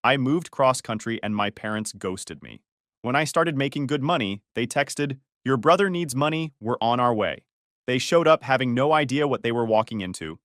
I moved cross-country and my parents ghosted me. When I started making good money, they texted, "Your brother needs money, we're on our way." They showed up having no idea what they were walking into.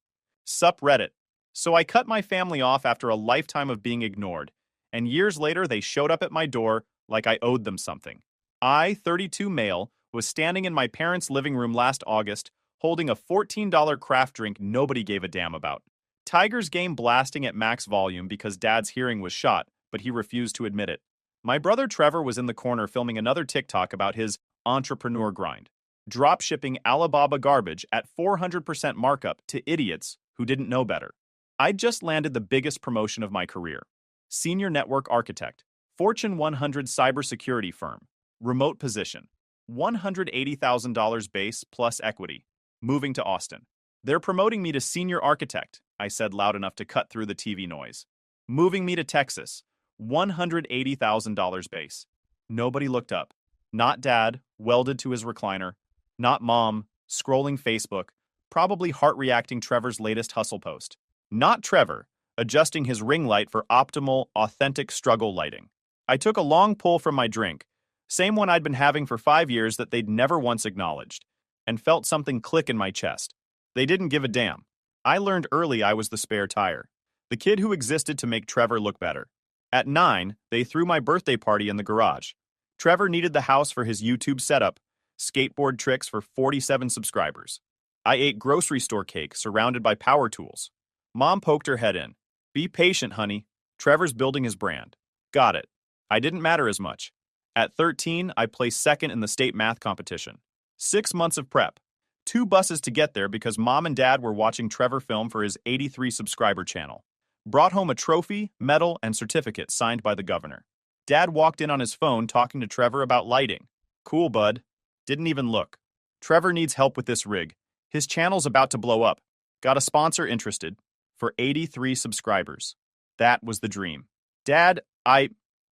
Sup Reddit. So I cut my family off after a lifetime of being ignored, and years later they showed up at my door like I owed them something. I, 32 male, was standing in my parents' living room last August, holding a $14 craft drink nobody gave a damn about. Tiger's game blasting at max volume because Dad's hearing was shot, but he refused to admit it. My brother Trevor was in the corner filming another TikTok about his entrepreneur grind, drop shipping Alibaba garbage at 400% markup to idiots who didn't know better. I'd just landed the biggest promotion of my career. Senior network architect, Fortune 100 cybersecurity firm, remote position, $180,000 base plus equity, moving to Austin. They're promoting me to senior architect, I said loud enough to cut through the TV noise. Moving me to Texas, $180,000 base. Nobody looked up. Not Dad, welded to his recliner. Not Mom, scrolling Facebook, probably heart-reacting Trevor's latest hustle post. Not Trevor, adjusting his ring light for optimal, authentic struggle lighting. I took a long pull from my drink, same one I'd been having for 5 years that they'd never once acknowledged, and felt something click in my chest. They didn't give a damn. I learned early I was the spare tire, the kid who existed to make Trevor look better. At 9, they threw my birthday party in the garage. Trevor needed the house for his YouTube setup, skateboard tricks for 47 subscribers. I ate grocery store cake surrounded by power tools. Mom poked her head in. "Be patient, honey. Trevor's building his brand." Got it. I didn't matter as much. At 13, I placed second in the state math competition. 6 months of prep. 2 buses to get there because Mom and Dad were watching Trevor film for his 83 subscriber channel. Brought home a trophy, medal, and certificate signed by the governor. Dad walked in on his phone talking to Trevor about lighting. "Cool, bud." Didn't even look. "Trevor needs help with this rig. His channel's about to blow up. Got a sponsor interested." For 83 subscribers. That was the dream. "Dad,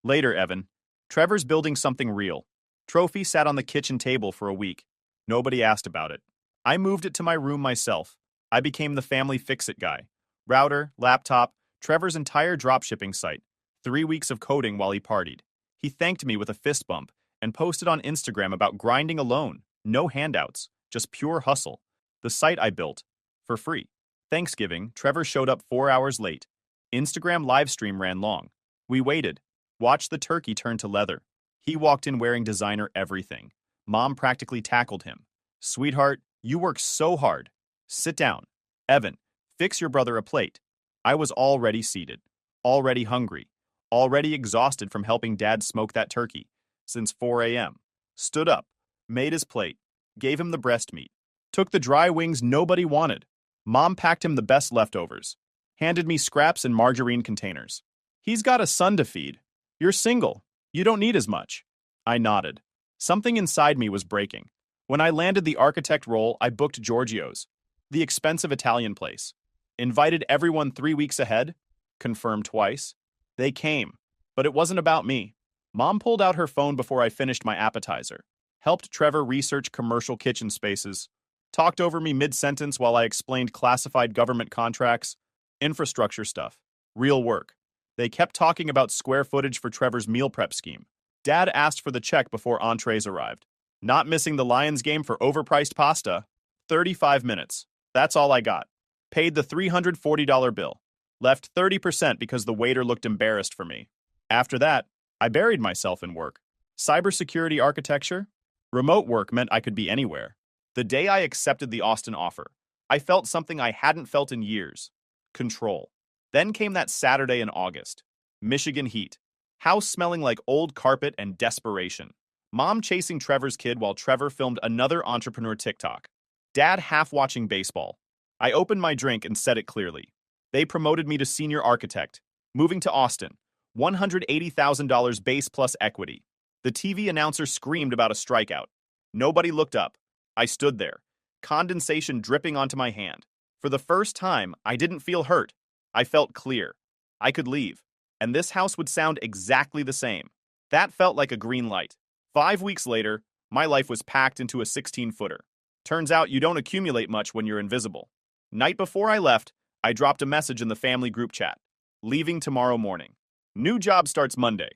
Later, Evan. Trevor's building something real." Trophy sat on the kitchen table for a week. Nobody asked about it. I moved it to my room myself. I became the family fix-it guy. Router, laptop, Trevor's entire dropshipping site. 3 weeks of coding while he partied. He thanked me with a fist bump and posted on Instagram about grinding alone. No handouts, just pure hustle. The site I built. For free. Thanksgiving, Trevor showed up 4 hours late. Instagram livestream ran long. We waited. Watched the turkey turn to leather. He walked in wearing designer everything. Mom practically tackled him. "Sweetheart, you work so hard. Sit down. Evan, fix your brother a plate." I was already seated. Already hungry. Already exhausted from helping Dad smoke that turkey. Since 4 a.m. Stood up. Made his plate. Gave him the breast meat. Took the dry wings nobody wanted. Mom packed him the best leftovers. Handed me scraps in margarine containers. "He's got a son to feed. You're single. You don't need as much." I nodded. Something inside me was breaking. When I landed the architect role, I booked Giorgio's, the expensive Italian place. Invited everyone 3 weeks ahead. Confirmed twice. They came. But it wasn't about me. Mom pulled out her phone before I finished my appetizer. Helped Trevor research commercial kitchen spaces. Talked over me mid-sentence while I explained classified government contracts. Infrastructure stuff. Real work. They kept talking about square footage for Trevor's meal prep scheme. Dad asked for the check before entrees arrived. Not missing the Lions game for overpriced pasta. 35 minutes. That's all I got. Paid the $340 bill. Left 30% because the waiter looked embarrassed for me. After that, I buried myself in work. Cybersecurity architecture? Remote work meant I could be anywhere. The day I accepted the Austin offer, I felt something I hadn't felt in years. Control. Then came that Saturday in August. Michigan heat. House smelling like old carpet and desperation. Mom chasing Trevor's kid while Trevor filmed another entrepreneur TikTok. Dad half watching baseball. I opened my drink and said it clearly. They promoted me to senior architect. Moving to Austin. $180,000 base plus equity. The TV announcer screamed about a strikeout. Nobody looked up. I stood there. Condensation dripping onto my hand. For the first time, I didn't feel hurt. I felt clear. I could leave. And this house would sound exactly the same. That felt like a green light. 5 weeks later, my life was packed into a 16-footer. Turns out you don't accumulate much when you're invisible. Night before I left, I dropped a message in the family group chat. Leaving tomorrow morning. New job starts Monday.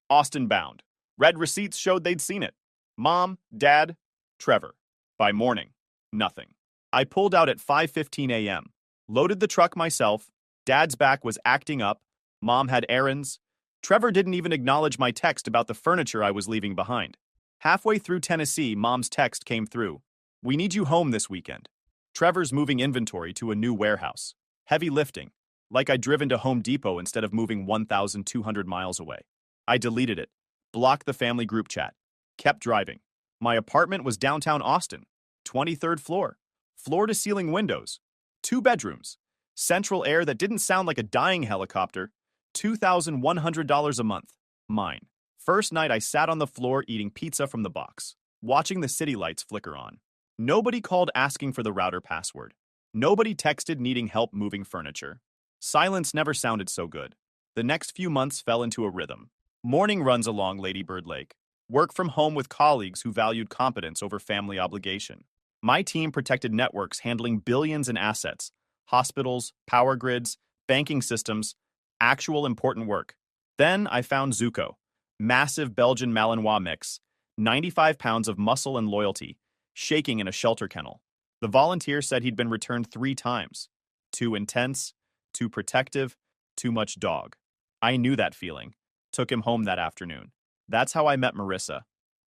Austin bound. Red receipts showed they'd seen it. Mom, Dad, Trevor. By morning, nothing. I pulled out at 5:15 a.m., loaded the truck myself. Dad's back was acting up. Mom had errands. Trevor didn't even acknowledge my text about the furniture I was leaving behind. Halfway through Tennessee, Mom's text came through. We need you home this weekend. Trevor's moving inventory to a new warehouse. Heavy lifting, like I'd driven to Home Depot instead of moving 1,200 miles away. I deleted it, blocked the family group chat, kept driving. My apartment was downtown Austin, 23rd floor, floor-to-ceiling windows, 2 bedrooms, central air that didn't sound like a dying helicopter, $2,100 a month. Mine. First night I sat on the floor eating pizza from the box, watching the city lights flicker on. Nobody called asking for the router password. Nobody texted needing help moving furniture. Silence never sounded so good. The next few months fell into a rhythm. Morning runs along Lady Bird Lake. Work from home with colleagues who valued competence over family obligation. My team protected networks handling billions in assets, hospitals, power grids, banking systems, actual important work. Then I found Zuko, massive Belgian Malinois mix, 95 pounds of muscle and loyalty, shaking in a shelter kennel. The volunteer said he'd been returned 3 times. Too intense, too protective, too much dog. I knew that feeling. Took him home that afternoon. That's how I met Marissa.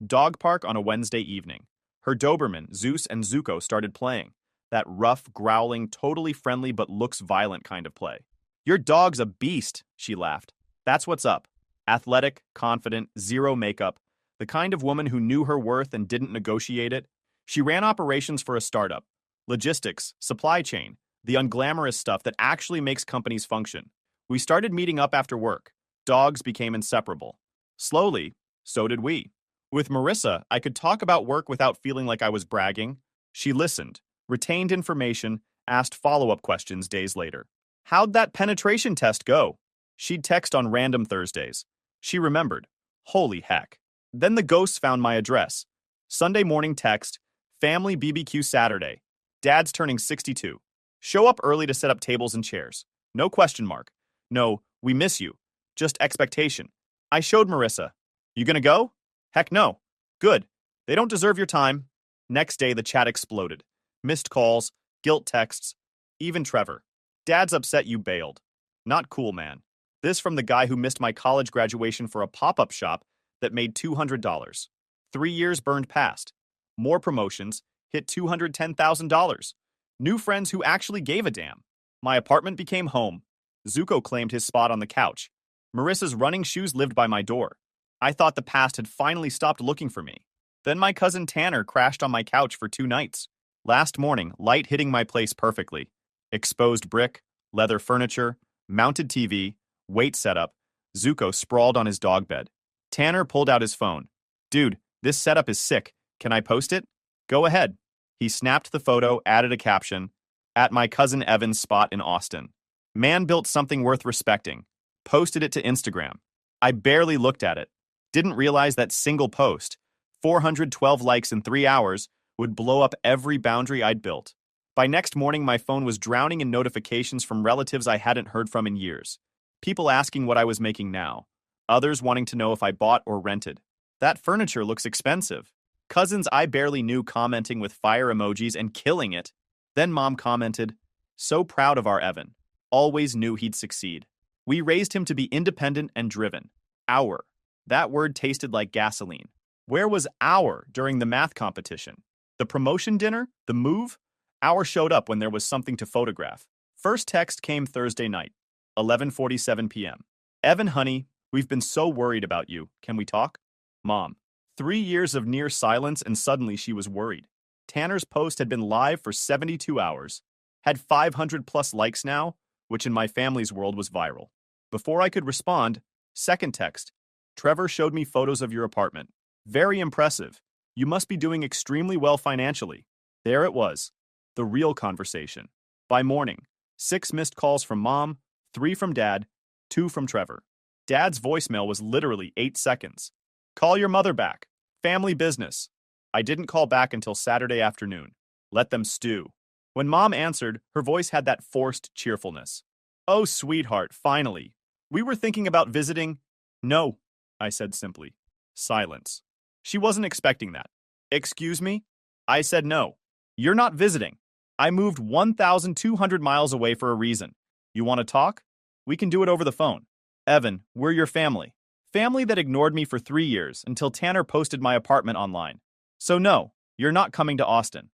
Dog park on a Wednesday evening. Her Doberman, Zeus, and Zuko started playing. That rough, growling, totally friendly but looks violent kind of play. Your dog's a beast, she laughed. That's what's up. Athletic, confident, zero makeup. The kind of woman who knew her worth and didn't negotiate it. She ran operations for a startup. Logistics, supply chain, the unglamorous stuff that actually makes companies function. We started meeting up after work. Dogs became inseparable. Slowly, so did we. With Marissa, I could talk about work without feeling like I was bragging. She listened, retained information, asked follow-up questions days later. How'd that penetration test go? She'd text on random Thursdays. She remembered. Holy heck. Then the ghosts found my address. Sunday morning text, family BBQ Saturday. Dad's turning 62. Show up early to set up tables and chairs. No question mark. No, we miss you. Just expectation. I showed Marissa. You gonna go? Heck no. Good. They don't deserve your time. Next day, the chat exploded. Missed calls, guilt texts, even Trevor. Dad's upset you bailed. Not cool, man. This from the guy who missed my college graduation for a pop-up shop that made $200. 3 years burned past. More promotions, hit $210,000. New friends who actually gave a damn. My apartment became home. Zuko claimed his spot on the couch. Marissa's running shoes lived by my door. I thought the past had finally stopped looking for me. Then my cousin Tanner crashed on my couch for 2 nights. Last morning, light hitting my place perfectly. Exposed brick, leather furniture, mounted TV, weight setup. Zuko sprawled on his dog bed. Tanner pulled out his phone. Dude, this setup is sick. Can I post it? Go ahead. He snapped the photo, added a caption. At my cousin Evan's spot in Austin. Man built something worth respecting. Posted it to Instagram. I barely looked at it. Didn't realize that single post, 412 likes in 3 hours, would blow up every boundary I'd built. By next morning, my phone was drowning in notifications from relatives I hadn't heard from in years. People asking what I was making now. Others wanting to know if I bought or rented. That furniture looks expensive. Cousins I barely knew commenting with fire emojis and killing it. Then Mom commented, so proud of our Evan. Always knew he'd succeed. We raised him to be independent and driven. Our. That word tasted like gasoline. Where was our during the math competition? The promotion dinner? The move? Our showed up when there was something to photograph. First text came Thursday night, 11:47 p.m. Evan, honey, we've been so worried about you. Can we talk? Mom. 3 years of near silence and suddenly she was worried. Tanner's post had been live for 72 hours. Had 500 plus likes now, which in my family's world was viral. Before I could respond, second text. Trevor showed me photos of your apartment. Very impressive. You must be doing extremely well financially. There it was. The real conversation. By morning, 6 missed calls from Mom, 3 from Dad, 2 from Trevor. Dad's voicemail was literally 8 seconds. Call your mother back. Family business. I didn't call back until Saturday afternoon. Let them stew. When Mom answered, her voice had that forced cheerfulness. Oh, sweetheart, finally. We were thinking about visiting. No, I said simply. Silence. She wasn't expecting that. Excuse me? I said no. You're not visiting. I moved 1,200 miles away for a reason. You want to talk? We can do it over the phone. Evan, we're your family. Family that ignored me for 3 years until Tanner posted my apartment online. So no, you're not coming to Austin.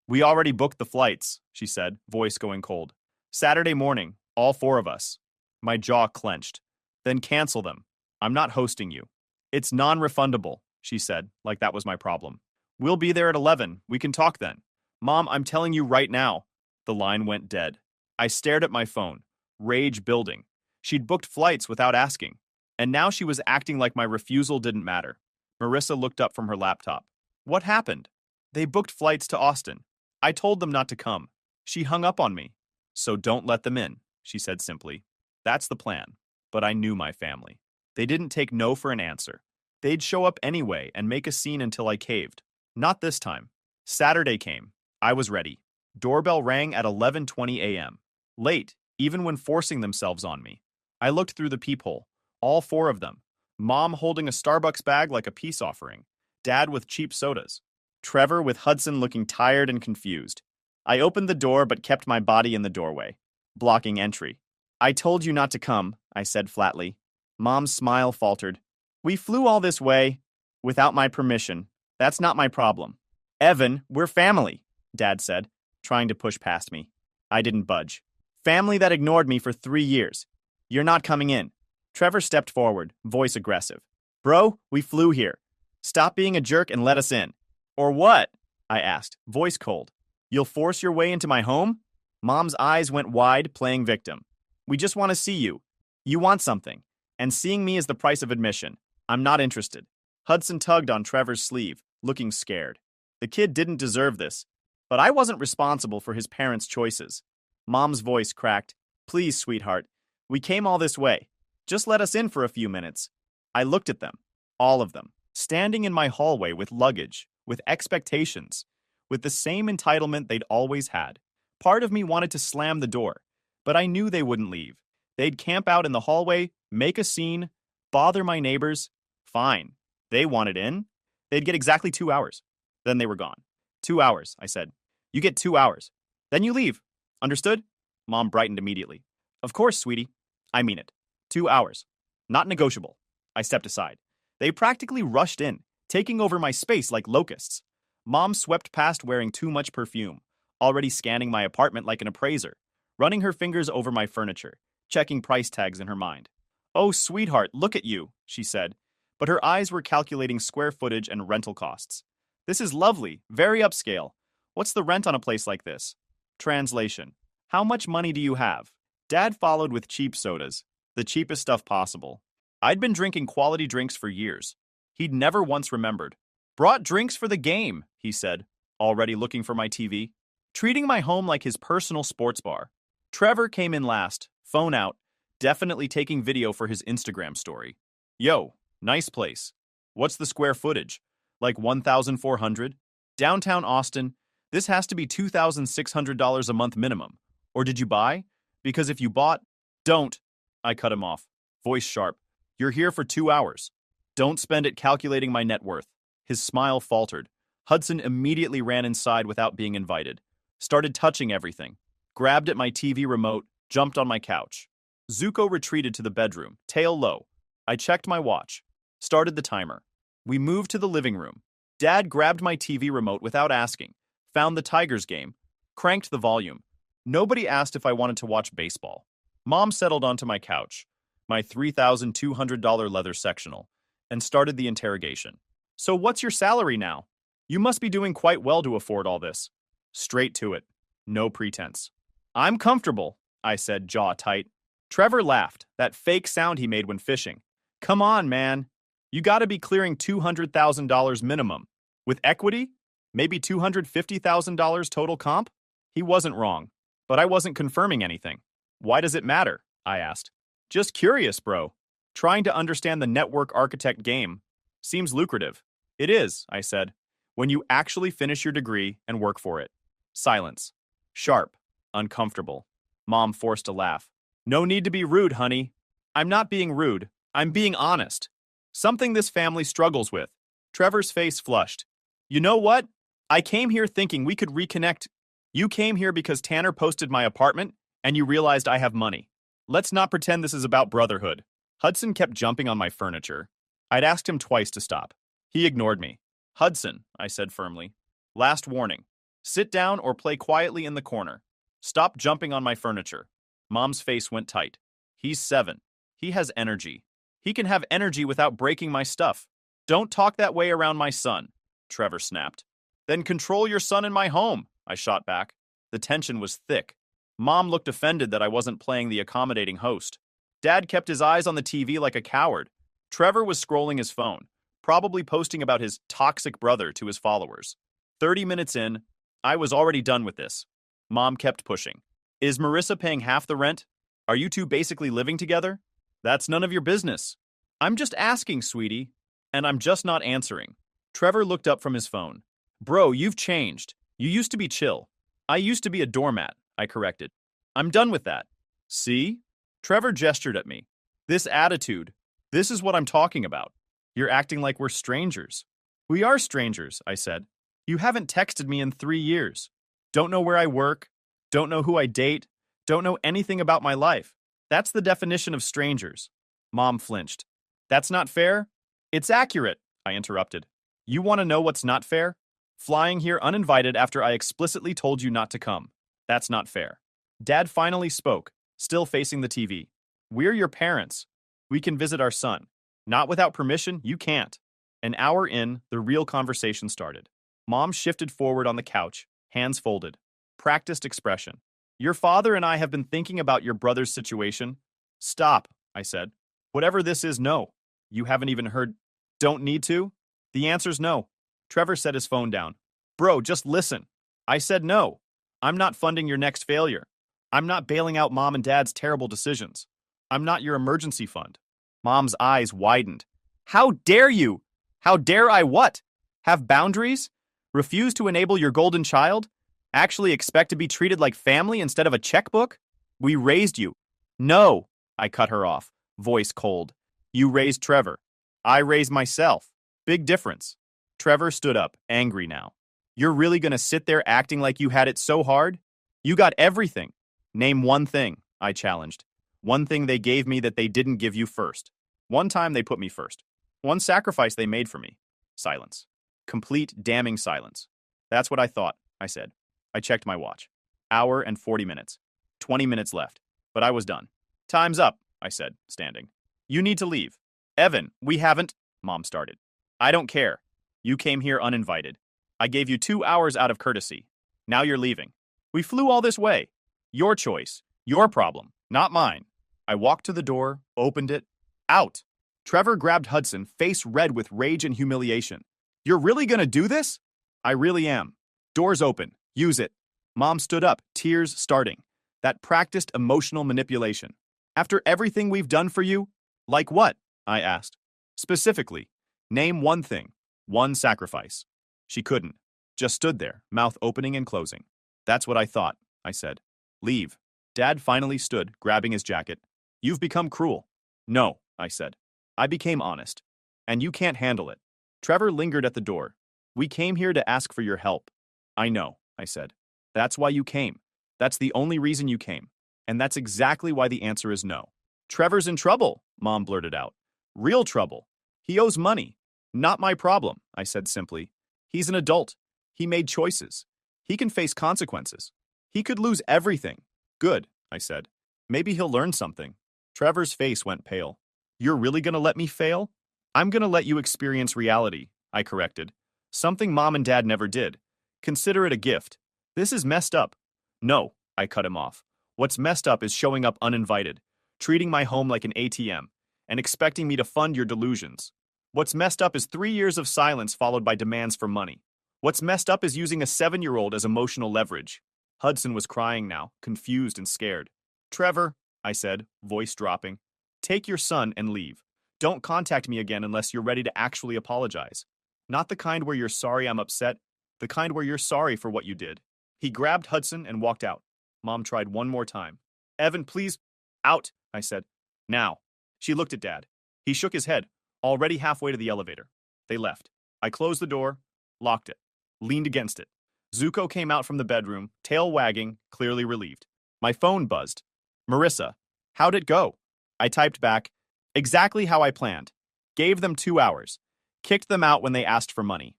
We already booked the flights, she said, voice going cold. Saturday morning, all 4 of us. My jaw clenched. Then cancel them. I'm not hosting you. It's non-refundable, she said, like that was my problem. We'll be there at 11. We can talk then. Mom, I'm telling you right now. The line went dead. I stared at my phone, rage building. She'd booked flights without asking. And now she was acting like my refusal didn't matter. Marissa looked up from her laptop. What happened? They booked flights to Austin. I told them not to come. She hung up on me. So don't let them in, she said simply. That's the plan. But I knew my family. They didn't take no for an answer. They'd show up anyway and make a scene until I caved. Not this time. Saturday came. I was ready. Doorbell rang at 11:20 a.m. Late, even when forcing themselves on me. I looked through the peephole. All 4 of them. Mom holding a Starbucks bag like a peace offering. Dad with cheap sodas. Trevor with Hudson looking tired and confused. I opened the door but kept my body in the doorway, blocking entry. I told you not to come, I said flatly. Mom's smile faltered. We flew all this way without my permission. That's not my problem. Evan, we're family, Dad said, trying to push past me. I didn't budge. Family that ignored me for 3 years. You're not coming in. Trevor stepped forward, voice aggressive. Bro, we flew here. Stop being a jerk and let us in. Or what? I asked, voice cold. You'll force your way into my home? Mom's eyes went wide, playing victim. We just want to see you. You want something. And seeing me is the price of admission. I'm not interested. Hudson tugged on Trevor's sleeve, looking scared. The kid didn't deserve this, but I wasn't responsible for his parents' choices. Mom's voice cracked. Please, sweetheart. We came all this way. Just let us in for a few minutes. I looked at them, all of them, standing in my hallway with luggage, with expectations, with the same entitlement they'd always had. Part of me wanted to slam the door, but I knew they wouldn't leave. They'd camp out in the hallway, make a scene, bother my neighbors. Fine. They wanted in. They'd get exactly 2 hours. Then they were gone. 2 hours, I said. You get 2 hours. Then you leave. Understood? Mom brightened immediately. Of course, sweetie. I mean it. 2 hours. Not negotiable. I stepped aside. They practically rushed in, taking over my space like locusts. Mom swept past wearing too much perfume, already scanning my apartment like an appraiser, running her fingers over my furniture, checking price tags in her mind. Oh, sweetheart, look at you, she said, but her eyes were calculating square footage and rental costs. This is lovely, very upscale. What's the rent on a place like this? Translation. How much money do you have? Dad followed with cheap sodas, the cheapest stuff possible. I'd been drinking quality drinks for years. He'd never once remembered. Brought drinks for the game, he said, already looking for my TV. Treating my home like his personal sports bar. Trevor came in last, phone out, definitely taking video for his Instagram story. Yo, nice place. What's the square footage? Like 1,400? Downtown Austin, this has to be $2,600 a month minimum. Or did you buy? Because if you bought, don't. I cut him off, voice sharp. You're here for 2 hours. Don't spend it calculating my net worth. His smile faltered. Hudson immediately ran inside without being invited. Started touching everything. Grabbed at my TV remote, jumped on my couch. Zuko retreated to the bedroom, tail low. I checked my watch. Started the timer. We moved to the living room. Dad grabbed my TV remote without asking. Found the Tigers game. Cranked the volume. Nobody asked if I wanted to watch baseball. Mom settled onto my couch, my $3,200 leather sectional, and started the interrogation. So what's your salary now? You must be doing quite well to afford all this. Straight to it. No pretense. I'm comfortable, I said, jaw tight. Trevor laughed, that fake sound he made when fishing. Come on, man. You gotta be clearing $200,000 minimum. With equity? Maybe $250,000 total comp? He wasn't wrong, but I wasn't confirming anything. Why does it matter? I asked. Just curious, bro. Trying to understand the network architect game. Seems lucrative. It is, I said, when you actually finish your degree and work for it. Silence. Sharp. Uncomfortable. Mom forced a laugh. No need to be rude, honey. I'm not being rude. I'm being honest. Something this family struggles with. Trevor's face flushed. You know what? I came here thinking we could reconnect. You came here because Tanner posted my apartment, and you realized I have money. Let's not pretend this is about brotherhood. Hudson kept jumping on my furniture. I'd asked him twice to stop. He ignored me. Hudson, I said firmly. Last warning. Sit down or play quietly in the corner. Stop jumping on my furniture. Mom's face went tight. He's 7. He has energy. He can have energy without breaking my stuff. Don't talk that way around my son, Trevor snapped. Then control your son in my home, I shot back. The tension was thick. Mom looked offended that I wasn't playing the accommodating host. Dad kept his eyes on the TV like a coward. Trevor was scrolling his phone, probably posting about his toxic brother to his followers. 30 minutes in, I was already done with this. Mom kept pushing. Is Marissa paying half the rent? Are you two basically living together? That's none of your business. I'm just asking, sweetie. And I'm just not answering. Trevor looked up from his phone. Bro, you've changed. You used to be chill. I used to be a doormat, I corrected. I'm done with that. See? Trevor gestured at me. This attitude. This is what I'm talking about. You're acting like we're strangers. We are strangers, I said. You haven't texted me in 3 years. Don't know where I work. Don't know who I date. Don't know anything about my life. That's the definition of strangers. Mom flinched. That's not fair? It's accurate, I interrupted. You want to know what's not fair? Flying here uninvited after I explicitly told you not to come. That's not fair. Dad finally spoke, still facing the TV. We're your parents. We can visit our son. Not without permission, you can't. An hour in, the real conversation started. Mom shifted forward on the couch, hands folded. Practiced expression. Your father and I have been thinking about your brother's situation. Stop, I said. Whatever this is, no. You haven't even heard. Don't need to? The answer's no. Trevor set his phone down. Bro, just listen. I said no. I'm not funding your next failure. I'm not bailing out mom and dad's terrible decisions. I'm not your emergency fund. Mom's eyes widened. How dare you? How dare I what? Have boundaries? Refuse to enable your golden child? Actually expect to be treated like family instead of a checkbook? We raised you. No, I cut her off, voice cold. You raised Trevor. I raised myself. Big difference. Trevor stood up, angry now. You're really gonna sit there acting like you had it so hard? You got everything. Name one thing, I challenged. One thing they gave me that they didn't give you first. One time they put me first. One sacrifice they made for me. Silence. Complete damning silence. That's what I thought, I said. I checked my watch. Hour and 40 minutes. 20 minutes left. But I was done. Time's up, I said, standing. You need to leave. Evan, we haven't, Mom started. I don't care. You came here uninvited. I gave you 2 hours out of courtesy. Now you're leaving. We flew all this way. Your choice. Your problem. Not mine. I walked to the door, opened it. Out. Trevor grabbed Hudson, face red with rage and humiliation. You're really gonna do this? I really am. Doors open. Use it. Mom stood up, tears starting. That practiced emotional manipulation. After everything we've done for you? Like what? I asked. Specifically, name one thing. One sacrifice. She couldn't. Just stood there, mouth opening and closing. That's what I thought, I said. Leave. Dad finally stood, grabbing his jacket. You've become cruel. No, I said. I became honest. And you can't handle it. Trevor lingered at the door. We came here to ask for your help. I know, I said. That's why you came. That's the only reason you came. And that's exactly why the answer is no. Trevor's in trouble, Mom blurted out. Real trouble. He owes money. Not my problem, I said simply. He's an adult. He made choices. He can face consequences. He could lose everything. Good, I said. Maybe he'll learn something. Trevor's face went pale. You're really gonna let me fail? I'm gonna let you experience reality, I corrected. Something Mom and Dad never did. Consider it a gift. This is messed up. No, I cut him off. What's messed up is showing up uninvited, treating my home like an ATM, and expecting me to fund your delusions. What's messed up is 3 years of silence followed by demands for money. What's messed up is using a 7-year-old as emotional leverage. Hudson was crying now, confused and scared. Trevor, I said, voice dropping, take your son and leave. Don't contact me again unless you're ready to actually apologize. Not the kind where you're sorry I'm upset, the kind where you're sorry for what you did. He grabbed Hudson and walked out. Mom tried one more time. Evan, please. Out, I said. Now. She looked at Dad. He shook his head, already halfway to the elevator. They left. I closed the door, locked it, leaned against it. Zuko came out from the bedroom, tail wagging, clearly relieved. My phone buzzed. Marissa, how'd it go? I typed back, exactly how I planned. Gave them 2 hours. Kicked them out when they asked for money.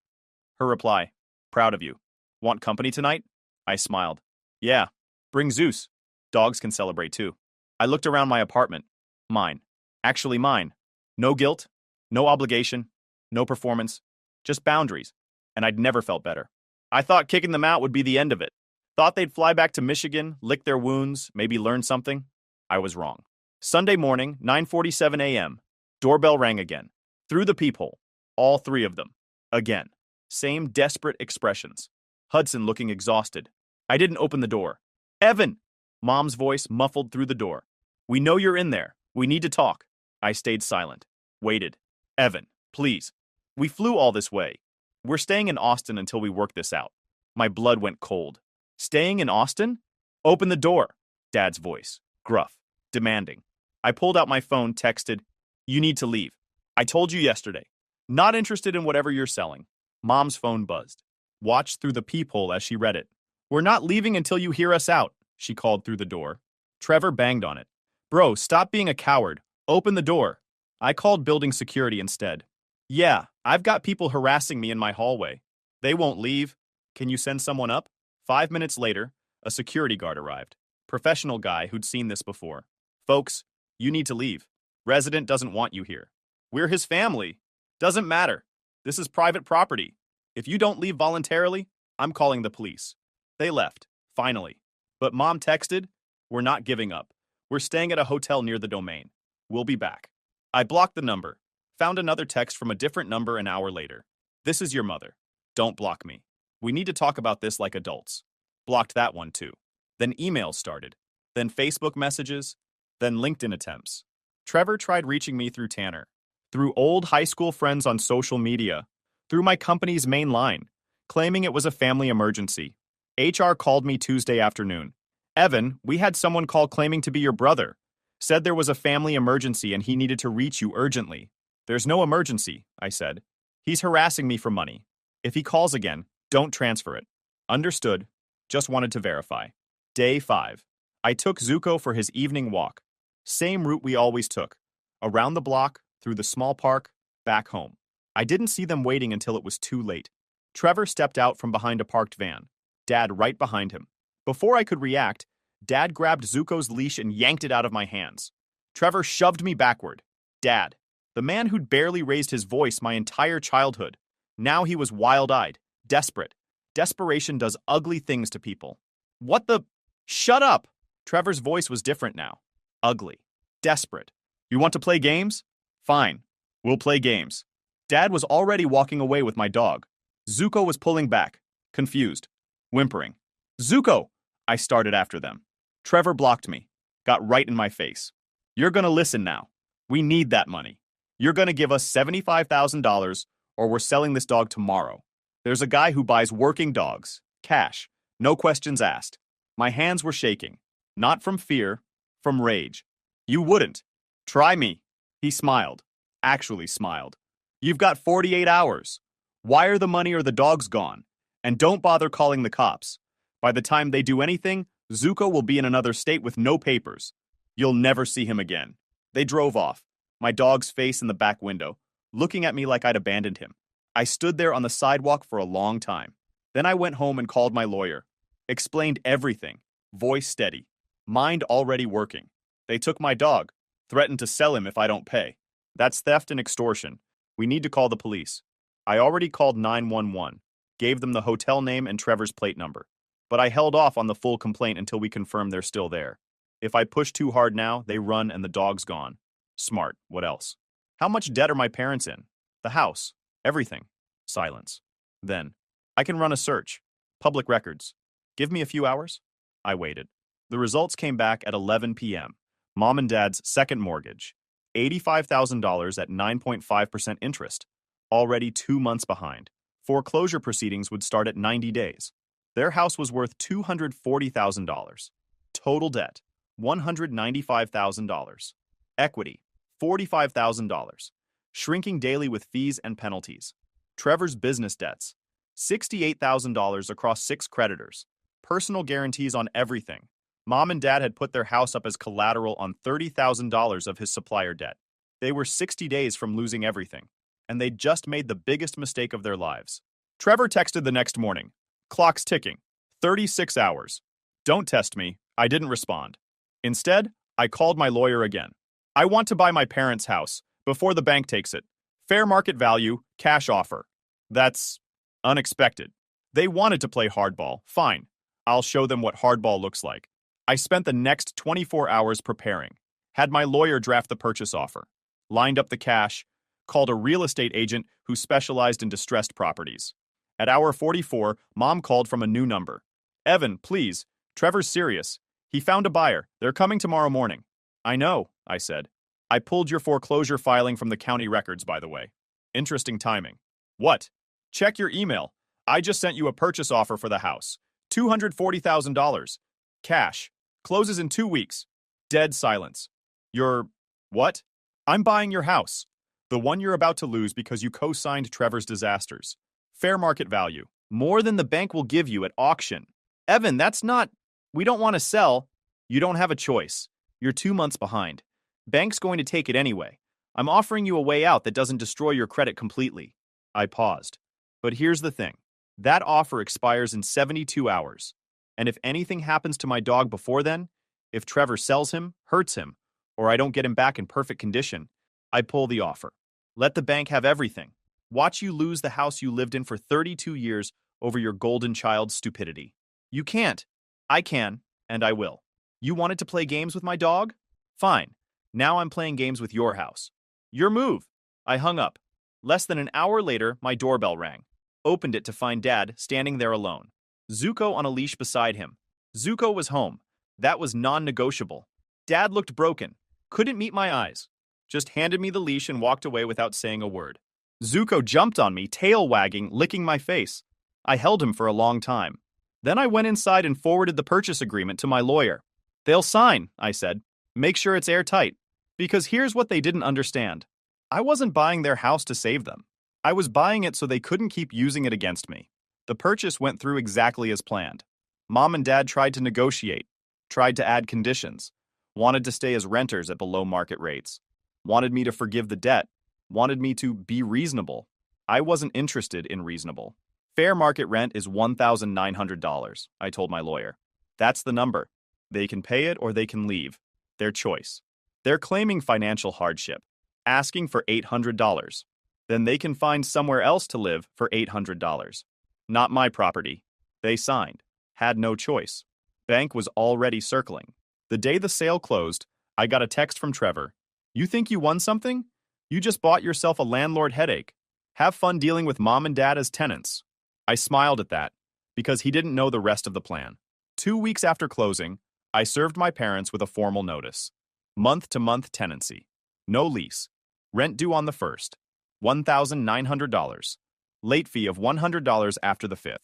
Her reply, proud of you. Want company tonight? I smiled. Yeah, bring Zeus. Dogs can celebrate too. I looked around my apartment. Mine. Actually mine. No guilt, no obligation, no performance, just boundaries. And I'd never felt better. I thought kicking them out would be the end of it. Thought they'd fly back to Michigan, lick their wounds, maybe learn something. I was wrong. Sunday morning, 9:47 a.m. Doorbell rang again. Through the peephole. All 3 of them. Again. Same desperate expressions. Hudson looking exhausted. I didn't open the door. Evan! Mom's voice muffled through the door. We know you're in there. We need to talk. I stayed silent. Waited. Evan, please. We flew all this way. We're staying in Austin until we work this out. My blood went cold. Staying in Austin? Open the door. Dad's voice. Gruff. Demanding. I pulled out my phone, texted, you need to leave. I told you yesterday. Not interested in whatever you're selling. Mom's phone buzzed. Watched through the peephole as she read it. We're not leaving until you hear us out, she called through the door. Trevor banged on it. Bro, stop being a coward. Open the door. I called building security instead. Yeah, I've got people harassing me in my hallway. They won't leave. Can you send someone up? 5 minutes later, a security guard arrived. Professional guy who'd seen this before. Folks, you need to leave. Resident doesn't want you here. We're his family. Doesn't matter. This is private property. If you don't leave voluntarily, I'm calling the police. They left, finally. But Mom texted, we're not giving up. We're staying at a hotel near the domain. We'll be back. I blocked the number. Found another text from a different number an hour later. This is your mother. Don't block me. We need to talk about this like adults. Blocked that one too. Then emails started. Then Facebook messages. Then LinkedIn attempts. Trevor tried reaching me through Tanner. Through old high school friends on social media. Through my company's main line. Claiming it was a family emergency. HR called me Tuesday afternoon. Evan, we had someone call claiming to be your brother. Said there was a family emergency and he needed to reach you urgently. There's no emergency, I said. He's harassing me for money. If he calls again, don't transfer it. Understood. Just wanted to verify. Day 5. I took Zuko for his evening walk. Same route we always took. Around the block, through the small park, back home. I didn't see them waiting until it was too late. Trevor stepped out from behind a parked van. Dad right behind him. Before I could react, Dad grabbed Zuko's leash and yanked it out of my hands. Trevor shoved me backward. Dad, the man who'd barely raised his voice my entire childhood. Now he was wild-eyed, desperate. Desperation does ugly things to people. What the? Shut up! Trevor's voice was different now. Ugly. Desperate. You want to play games? Fine. We'll play games. Dad was already walking away with my dog. Zuko was pulling back, confused, whimpering. Zuko! I started after them. Trevor blocked me, got right in my face. You're gonna listen now. We need that money. You're gonna give us $75,000 or we're selling this dog tomorrow. There's a guy who buys working dogs. Cash. No questions asked. My hands were shaking. Not from fear, from rage. You wouldn't. Try me. He smiled. Actually smiled. You've got 48 hours. Wire the money or the dog's gone. And don't bother calling the cops. By the time they do anything, Zuko will be in another state with no papers. You'll never see him again. They drove off, my dog's face in the back window, looking at me like I'd abandoned him. I stood there on the sidewalk for a long time. Then I went home and called my lawyer. Explained everything, voice steady, mind already working. They took my dog, threatened to sell him if I don't pay. That's theft and extortion. We need to call the police. I already called 911, gave them the hotel name and Trevor's plate number. But I held off on the full complaint until we confirm they're still there. If I push too hard now, they run and the dog's gone. Smart, what else? How much debt are my parents in? The house, everything. Silence. Then, I can run a search. Public records. Give me a few hours? I waited. The results came back at 11 p.m. Mom and Dad's second mortgage. $85,000 at 9.5% interest. Already 2 months behind. Foreclosure proceedings would start at 90 days. Their house was worth $240,000. Total debt, $195,000. Equity, $45,000. Shrinking daily with fees and penalties. Trevor's business debts. $68,000 across 6 creditors. Personal guarantees on everything. Mom and Dad had put their house up as collateral on $30,000 of his supplier debt. They were 60 days from losing everything, and they'd just made the biggest mistake of their lives. Trevor texted the next morning. Clock's ticking. 36 hours. Don't test me. I didn't respond. Instead, I called my lawyer again. I want to buy my parents' house before the bank takes it. Fair market value, cash offer. That's unexpected. They wanted to play hardball. Fine. I'll show them what hardball looks like. I spent the next 24 hours preparing. Had my lawyer draft the purchase offer. Lined up the cash. Called a real estate agent who specialized in distressed properties. At hour 44, Mom called from a new number. Evan, please. Trevor's serious. He found a buyer. They're coming tomorrow morning. I know, I said. I pulled your foreclosure filing from the county records, by the way. Interesting timing. What? Check your email. I just sent you a purchase offer for the house. $240,000. Cash. Closes in 2 weeks. Dead silence. You're... what? I'm buying your house. The one you're about to lose because you co-signed Trevor's disasters. Fair market value. More than the bank will give you at auction. Evan, that's not... We don't want to sell. You don't have a choice. You're 2 months behind. Bank's going to take it anyway. I'm offering you a way out that doesn't destroy your credit completely. I paused. But here's the thing. That offer expires in 72 hours. And if anything happens to my dog before then, if Trevor sells him, hurts him, or I don't get him back in perfect condition, I pull the offer. Let the bank have everything. Watch you lose the house you lived in for 32 years over your golden child's stupidity. You can't. I can, and I will. You wanted to play games with my dog? Fine. Now I'm playing games with your house. Your move. I hung up. Less than an hour later, my doorbell rang. Opened it to find Dad standing there alone. Zuko on a leash beside him. Zuko was home. That was non-negotiable. Dad looked broken. Couldn't meet my eyes. Just handed me the leash and walked away without saying a word. Zuko jumped on me, tail wagging, licking my face. I held him for a long time. Then I went inside and forwarded the purchase agreement to my lawyer. They'll sign, I said. Make sure it's airtight. Because here's what they didn't understand. I wasn't buying their house to save them. I was buying it so they couldn't keep using it against me. The purchase went through exactly as planned. Mom and Dad tried to negotiate, tried to add conditions, wanted to stay as renters at below market rates, wanted me to forgive the debt, wanted me to be reasonable. I wasn't interested in reasonable. Fair market rent is $1,900, I told my lawyer. That's the number. They can pay it or they can leave. Their choice. They're claiming financial hardship, asking for $800. Then they can find somewhere else to live for $800. Not my property. They signed. Had no choice. Bank was already circling. The day the sale closed, I got a text from Trevor. You think you won something? You just bought yourself a landlord headache. Have fun dealing with Mom and Dad as tenants. I smiled at that, because he didn't know the rest of the plan. 2 weeks after closing, I served my parents with a formal notice. Month-to-month tenancy. No lease. Rent due on the 1st. $1,900. Late fee of $100 after the 5th.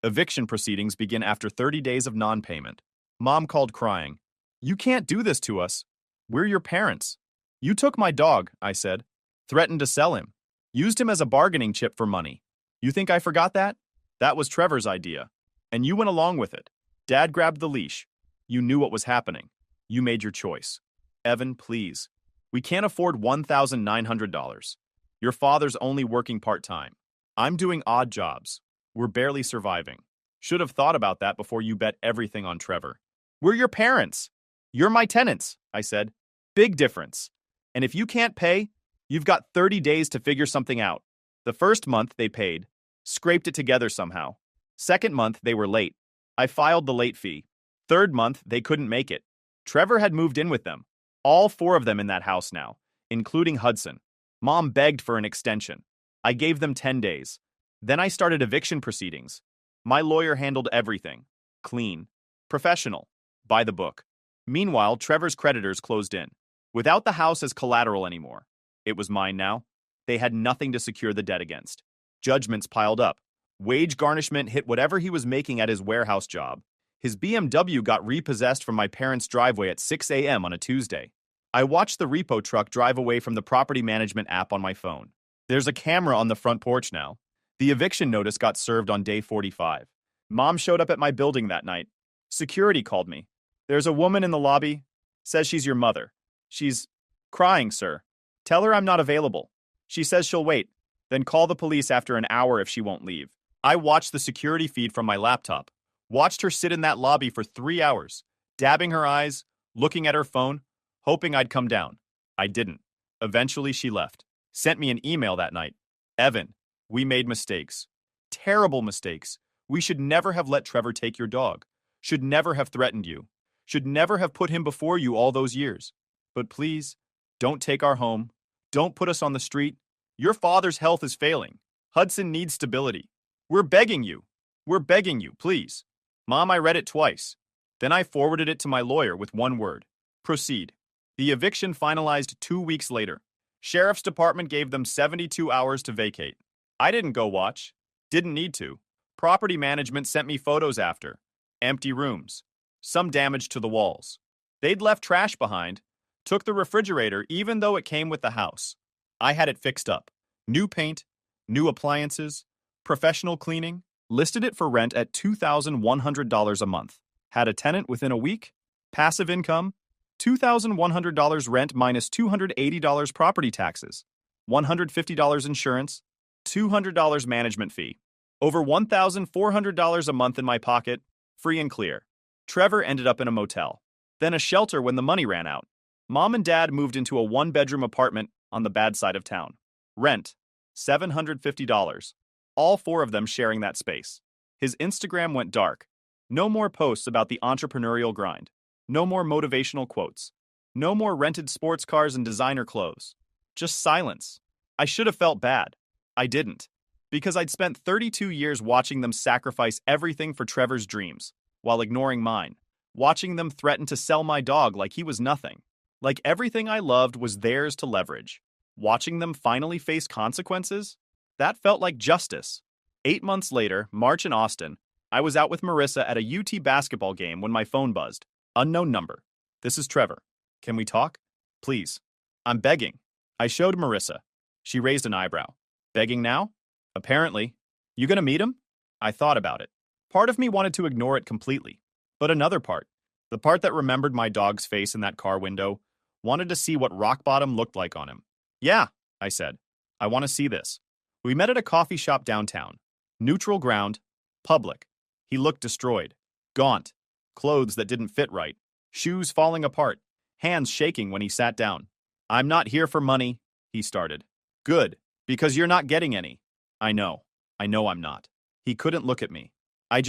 Eviction proceedings begin after 30 days of non-payment. Mom called crying. You can't do this to us. We're your parents. You took my dog, I said. Threatened to sell him. Used him as a bargaining chip for money. You think I forgot that? That was Trevor's idea. And you went along with it. Dad grabbed the leash. You knew what was happening. You made your choice. Evan, please. We can't afford $1,900. Your father's only working part-time. I'm doing odd jobs. We're barely surviving. Should have thought about that before you bet everything on Trevor. We're your parents. You're my tenants, I said. Big difference. And if you can't pay, you've got 30 days to figure something out. The first month they paid. Scraped it together somehow. Second month they were late. I filed the late fee. Third month they couldn't make it. Trevor had moved in with them. All 4 of them in that house now, including Hudson. Mom begged for an extension. I gave them 10 days. Then I started eviction proceedings. My lawyer handled everything. Clean. Professional. By the book. Meanwhile, Trevor's creditors closed in. Without the house as collateral anymore. It was mine now. They had nothing to secure the debt against. Judgments piled up. Wage garnishment hit whatever he was making at his warehouse job. His BMW got repossessed from my parents' driveway at 6 a.m. on a Tuesday. I watched the repo truck drive away from the property management app on my phone. There's a camera on the front porch now. The eviction notice got served on day 45. Mom showed up at my building that night. Security called me. There's a woman in the lobby. Says she's your mother. She's crying, sir. Tell her I'm not available. She says she'll wait, then call the police after an hour if she won't leave. I watched the security feed from my laptop. Watched her sit in that lobby for 3 hours, dabbing her eyes, looking at her phone, hoping I'd come down. I didn't. Eventually she left. Sent me an email that night. Evan, we made mistakes. Terrible mistakes. We should never have let Trevor take your dog. Should never have threatened you. Should never have put him before you all those years. But please, don't take our home. Don't put us on the street. Your father's health is failing. Hudson needs stability. We're begging you. We're begging you, please. Mom, I read it twice. Then I forwarded it to my lawyer with one word. Proceed. The eviction finalized 2 weeks later. Sheriff's Department gave them 72 hours to vacate. I didn't go watch. Didn't need to. Property management sent me photos after. Empty rooms. Some damage to the walls. They'd left trash behind. Took the refrigerator even though it came with the house. I had it fixed up. New paint, new appliances, professional cleaning. Listed it for rent at $2,100 a month. Had a tenant within a week. Passive income, $2,100 rent minus $280 property taxes, $150 insurance, $200 management fee. Over $1,400 a month in my pocket, free and clear. Trevor ended up in a motel, then a shelter when the money ran out. Mom and Dad moved into a one-bedroom apartment on the bad side of town. Rent, $750. All 4 of them sharing that space. His Instagram went dark. No more posts about the entrepreneurial grind. No more motivational quotes. No more rented sports cars and designer clothes. Just silence. I should have felt bad. I didn't. Because I'd spent 32 years watching them sacrifice everything for Trevor's dreams, while ignoring mine. Watching them threaten to sell my dog like he was nothing. Like everything I loved was theirs to leverage. Watching them finally face consequences? That felt like justice. 8 months later, March in Austin, I was out with Marissa at a UT basketball game when my phone buzzed. Unknown number. This is Trevor. Can we talk? Please. I'm begging. I showed Marissa. She raised an eyebrow. Begging now? Apparently. You gonna meet him? I thought about it. Part of me wanted to ignore it completely. But another part, the part that remembered my dog's face in that car window, wanted to see what rock bottom looked like on him. Yeah, I said. I want to see this. We met at a coffee shop downtown. Neutral ground. Public. He looked destroyed. Gaunt. Clothes that didn't fit right. Shoes falling apart. Hands shaking when he sat down. I'm not here for money, he started. Good, because you're not getting any. I know I'm not. He couldn't look at me. I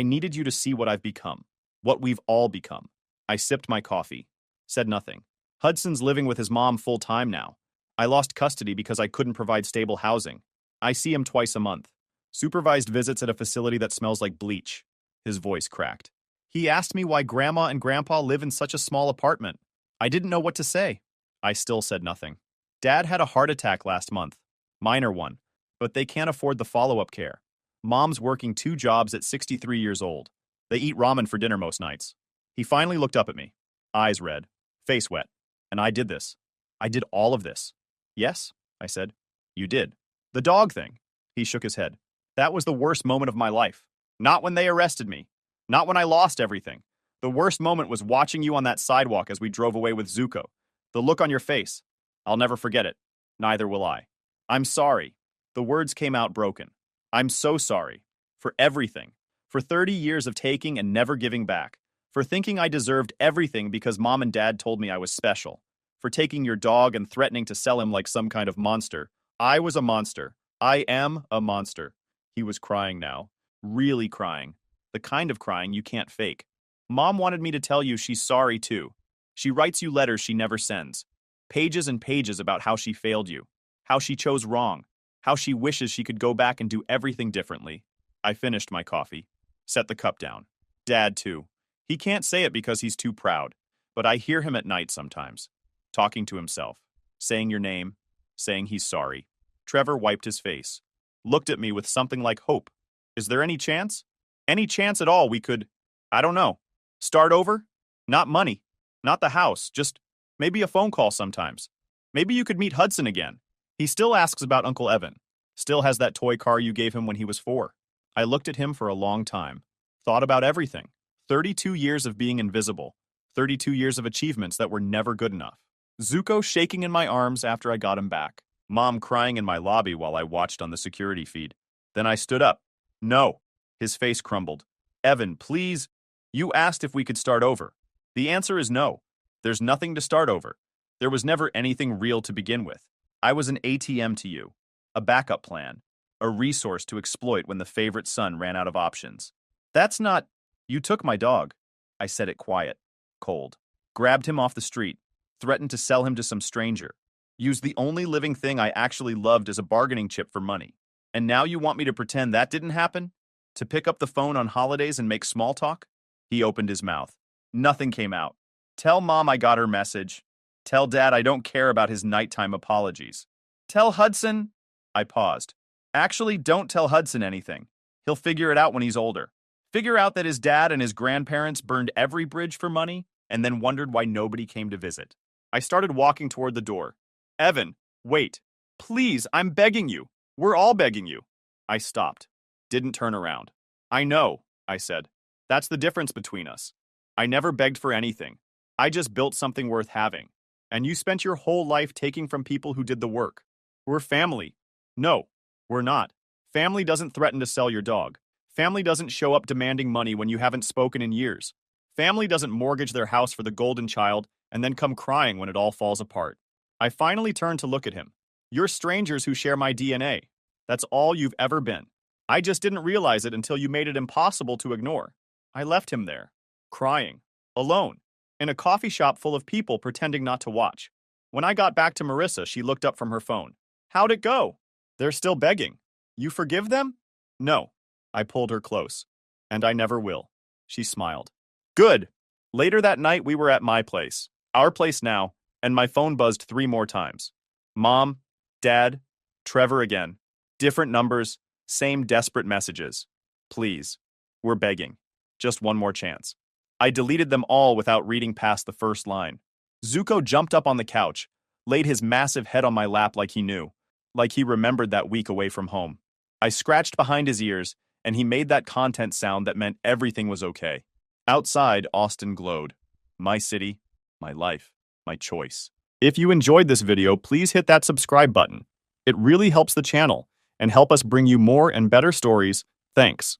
needed you to see what I've become. What we've all become. I sipped my coffee. Said nothing. Hudson's living with his mom full time now. I lost custody because I couldn't provide stable housing. I see him twice a month. Supervised visits at a facility that smells like bleach. His voice cracked. He asked me why Grandma and Grandpa live in such a small apartment. I didn't know what to say. I still said nothing. Dad had a heart attack last month. Minor one. But they can't afford the follow-up care. Mom's working 2 jobs at 63 years old. They eat ramen for dinner most nights. He finally looked up at me. Eyes red. Face wet. And I did this. I did all of this. Yes, I said. You did. The dog thing. He shook his head. That was the worst moment of my life. Not when they arrested me. Not when I lost everything. The worst moment was watching you on that sidewalk as we drove away with Zuko. The look on your face. I'll never forget it. Neither will I. I'm sorry. The words came out broken. I'm so sorry. For everything. For 30 years of taking and never giving back. For thinking I deserved everything because Mom and Dad told me I was special. For taking your dog and threatening to sell him like some kind of monster. I was a monster. I am a monster. He was crying now. Really crying. The kind of crying you can't fake. Mom wanted me to tell you she's sorry too. She writes you letters she never sends. Pages and pages about how she failed you. How she chose wrong. How she wishes she could go back and do everything differently. I finished my coffee. Set the cup down. Dad too. He can't say it because he's too proud. But I hear him at night sometimes. Talking to himself. Saying your name. Saying he's sorry. Trevor wiped his face. Looked at me with something like hope. Is there any chance? Any chance at all we could, I don't know, start over? Not money. Not the house. Just Maybe a phone call sometimes. Maybe you could meet Hudson again. He still asks about Uncle Evan. Still has that toy car you gave him when he was 4. I looked at him for a long time. Thought about everything. 32 years of being invisible. 32 years of achievements that were never good enough. Zuko shaking in my arms after I got him back. Mom crying in my lobby while I watched on the security feed. Then I stood up. No. His face crumbled. Evan, please. You asked if we could start over. The answer is no. There's nothing to start over. There was never anything real to begin with. I was an ATM to you. A backup plan. A resource to exploit when the favorite son ran out of options. That's not... You took my dog. I said it quiet. Cold. Grabbed him off the street. Threatened to sell him to some stranger. Used the only living thing I actually loved as a bargaining chip for money. And now you want me to pretend that didn't happen? To pick up the phone on holidays and make small talk? He opened his mouth. Nothing came out. Tell Mom I got her message. Tell Dad I don't care about his nighttime apologies. Tell Hudson... I paused. Actually, don't tell Hudson anything. He'll figure it out when he's older. Figure out that his dad and his grandparents burned every bridge for money and then wondered why nobody came to visit. I started walking toward the door. Evan, wait. Please, I'm begging you. We're all begging you. I stopped. Didn't turn around. I know, I said. That's the difference between us. I never begged for anything. I just built something worth having. And you spent your whole life taking from people who did the work. We're family. No, we're not. Family doesn't threaten to sell your dog. Family doesn't show up demanding money when you haven't spoken in years. Family doesn't mortgage their house for the golden child and then come crying when it all falls apart. I finally turned to look at him. You're strangers who share my DNA. That's all you've ever been. I just didn't realize it until you made it impossible to ignore. I left him there, crying, alone, in a coffee shop full of people pretending not to watch. When I got back to Marissa, she looked up from her phone. How'd it go? They're still begging. You forgive them? No. I pulled her close. And I never will. She smiled. Good. Later that night, we were at my place, our place now, and my phone buzzed 3 more times. Mom, Dad, Trevor again. Different numbers, same desperate messages. Please. We're begging. Just one more chance. I deleted them all without reading past the first line. Zuko jumped up on the couch, laid his massive head on my lap like he knew, like he remembered that week away from home. I scratched behind his ears, and he made that content sound that meant everything was okay. Outside, Austin glowed. My city, my life, my choice. If you enjoyed this video, please hit that subscribe button. It really helps the channel and help us bring you more and better stories. Thanks.